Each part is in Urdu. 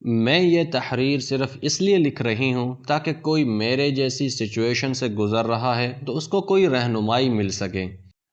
میں یہ تحریر صرف اس لیے لکھ رہی ہوں تاکہ کوئی میرے جیسی سچویشن سے گزر رہا ہے تو اس کو کوئی رہنمائی مل سکے۔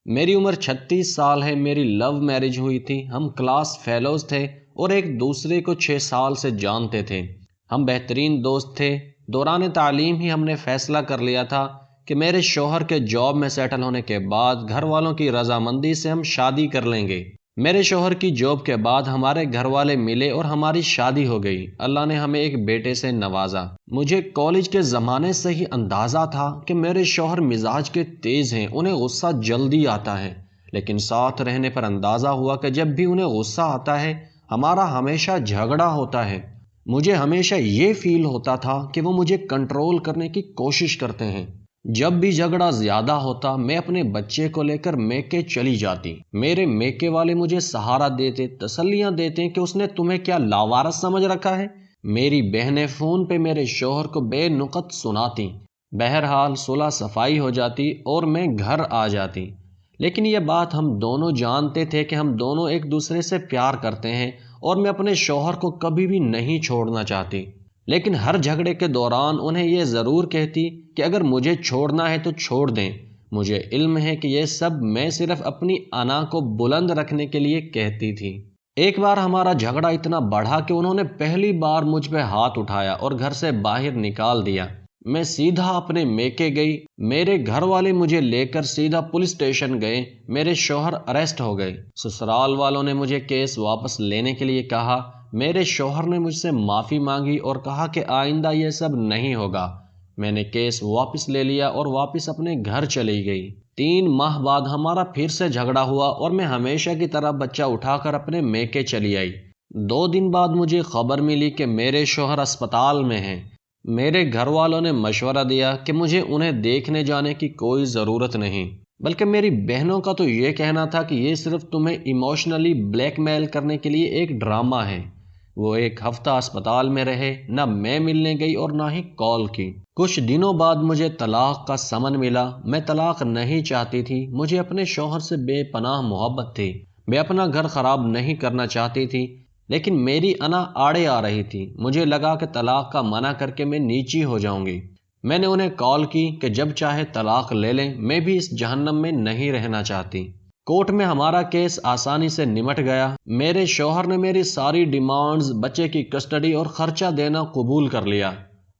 میری عمر 36 سال ہے، میری لو میرج ہوئی تھی، ہم کلاس فیلوز تھے اور ایک دوسرے کو 6 سال سے جانتے تھے۔ ہم بہترین دوست تھے۔ دوران تعلیم ہی ہم نے فیصلہ کر لیا تھا کہ میرے شوہر کے جاب میں سیٹل ہونے کے بعد گھر والوں کی رضامندی سے ہم شادی کر لیں گے۔ میرے شوہر کی جاب کے بعد ہمارے گھر والے ملے اور ہماری شادی ہو گئی۔ اللہ نے ہمیں ایک بیٹے سے نوازا۔ مجھے کالج کے زمانے سے ہی اندازہ تھا کہ میرے شوہر مزاج کے تیز ہیں، انہیں غصہ جلدی آتا ہے، لیکن ساتھ رہنے پر اندازہ ہوا کہ جب بھی انہیں غصہ آتا ہے ہمارا ہمیشہ جھگڑا ہوتا ہے۔ مجھے ہمیشہ یہ فیل ہوتا تھا کہ وہ مجھے کنٹرول کرنے کی کوشش کرتے ہیں۔ جب بھی جھگڑا زیادہ ہوتا میں اپنے بچے کو لے کر میکے چلی جاتی۔ میرے میکے والے مجھے سہارا دیتے، تسلیاں دیتے کہ اس نے تمہیں کیا لاوارث سمجھ رکھا ہے۔ میری بہنیں فون پہ میرے شوہر کو بے نقط سناتی۔ بہرحال صلح صفائی ہو جاتی اور میں گھر آ جاتی۔ لیکن یہ بات ہم دونوں جانتے تھے کہ ہم دونوں ایک دوسرے سے پیار کرتے ہیں اور میں اپنے شوہر کو کبھی بھی نہیں چھوڑنا چاہتی۔ لیکن ہر جھگڑے کے دوران انہیں یہ ضرور کہتی کہ اگر مجھے چھوڑنا ہے تو چھوڑ دیں۔ مجھے علم ہے کہ یہ سب میں صرف اپنی انا کو بلند رکھنے کے لیے کہتی تھی۔ ایک بار ہمارا جھگڑا اتنا بڑھا کہ انہوں نے پہلی بار مجھ پہ ہاتھ اٹھایا اور گھر سے باہر نکال دیا۔ میں سیدھا اپنے میکے گئی۔ میرے گھر والے مجھے لے کر سیدھا پولیس اسٹیشن گئے۔ میرے شوہر اریسٹ ہو گئے۔ سسرال والوں نے مجھے کیس واپس لینے کے لیے کہا۔ میرے شوہر نے مجھ سے معافی مانگی اور کہا کہ آئندہ یہ سب نہیں ہوگا۔ میں نے کیس واپس لے لیا اور واپس اپنے گھر چلی گئی۔ 3 ماہ بعد ہمارا پھر سے جھگڑا ہوا اور میں ہمیشہ کی طرح بچہ اٹھا کر اپنے میکے چلی آئی۔ 2 دن بعد مجھے خبر ملی کہ میرے شوہر اسپتال میں ہیں۔ میرے گھر والوں نے مشورہ دیا کہ مجھے انہیں دیکھنے جانے کی کوئی ضرورت نہیں، بلکہ میری بہنوں کا تو یہ کہنا تھا کہ یہ صرف تمہیں ایموشنلی بلیک میل کرنے کے لیے ایک ڈرامہ ہے۔ وہ 1 ہفتہ اسپتال میں رہے، نہ میں ملنے گئی اور نہ ہی کال کی۔ کچھ دنوں بعد مجھے طلاق کا سمن ملا۔ میں طلاق نہیں چاہتی تھی، مجھے اپنے شوہر سے بے پناہ محبت تھی۔ میں اپنا گھر خراب نہیں کرنا چاہتی تھی، لیکن میری انا آڑے آ رہی تھی۔ مجھے لگا کہ طلاق کا منع کر کے میں نیچی ہو جاؤں گی۔ میں نے انہیں کال کی کہ جب چاہے طلاق لے لیں، میں بھی اس جہنم میں نہیں رہنا چاہتی۔ کورٹ میں ہمارا کیس آسانی سے نمٹ گیا۔ میرے شوہر نے میری ساری ڈیمانڈز، بچے کی کسٹڈی اور خرچہ دینا قبول کر لیا۔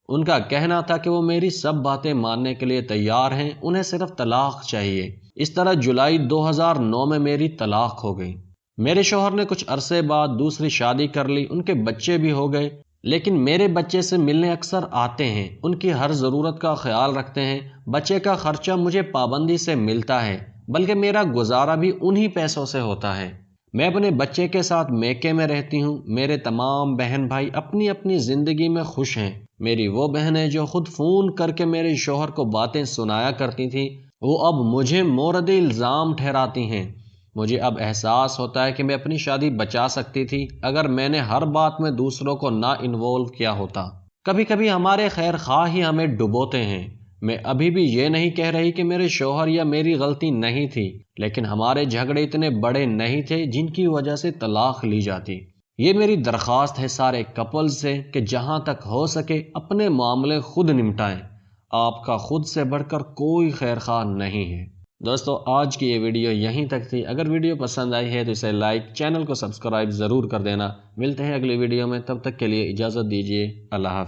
ان کا کہنا تھا کہ وہ میری سب باتیں ماننے کے لیے تیار ہیں، انہیں صرف طلاق چاہیے۔ اس طرح جولائی 2009 میں میری طلاق ہو گئی۔ میرے شوہر نے کچھ عرصے بعد دوسری شادی کر لی، ان کے بچے بھی ہو گئے، لیکن میرے بچے سے ملنے اکثر آتے ہیں، ان کی ہر ضرورت کا خیال رکھتے ہیں۔ بچے کا خرچہ مجھے پابندی سے ملتا ہے، بلکہ میرا گزارا بھی انہی پیسوں سے ہوتا ہے۔ میں اپنے بچے کے ساتھ میکے میں رہتی ہوں۔ میرے تمام بہن بھائی اپنی اپنی زندگی میں خوش ہیں۔ میری وہ بہنیں جو خود فون کر کے میرے شوہر کو باتیں سنایا کرتی تھیں، وہ اب مجھے مورد الزام ٹھہراتی ہیں۔ مجھے اب احساس ہوتا ہے کہ میں اپنی شادی بچا سکتی تھی اگر میں نے ہر بات میں دوسروں کو نہ انوالو کیا ہوتا۔ کبھی کبھی ہمارے خیر خواہ ہی ہمیں ڈبوتے ہیں۔ میں ابھی بھی یہ نہیں کہہ رہی کہ میرے شوہر یا میری غلطی نہیں تھی، لیکن ہمارے جھگڑے اتنے بڑے نہیں تھے جن کی وجہ سے طلاق لی جاتی۔ یہ میری درخواست ہے سارے کپل سے کہ جہاں تک ہو سکے اپنے معاملے خود نمٹائیں۔ آپ کا خود سے بڑھ کر کوئی خیر خواہ نہیں ہے۔ دوستو، آج کی یہ ویڈیو یہیں تک تھی۔ اگر ویڈیو پسند آئی ہے تو اسے لائک، چینل کو سبسکرائب ضرور کر دینا۔ ملتے ہیں اگلی ویڈیو میں، تب تک کے لیے اجازت دیجیے۔ اللہ حافظ۔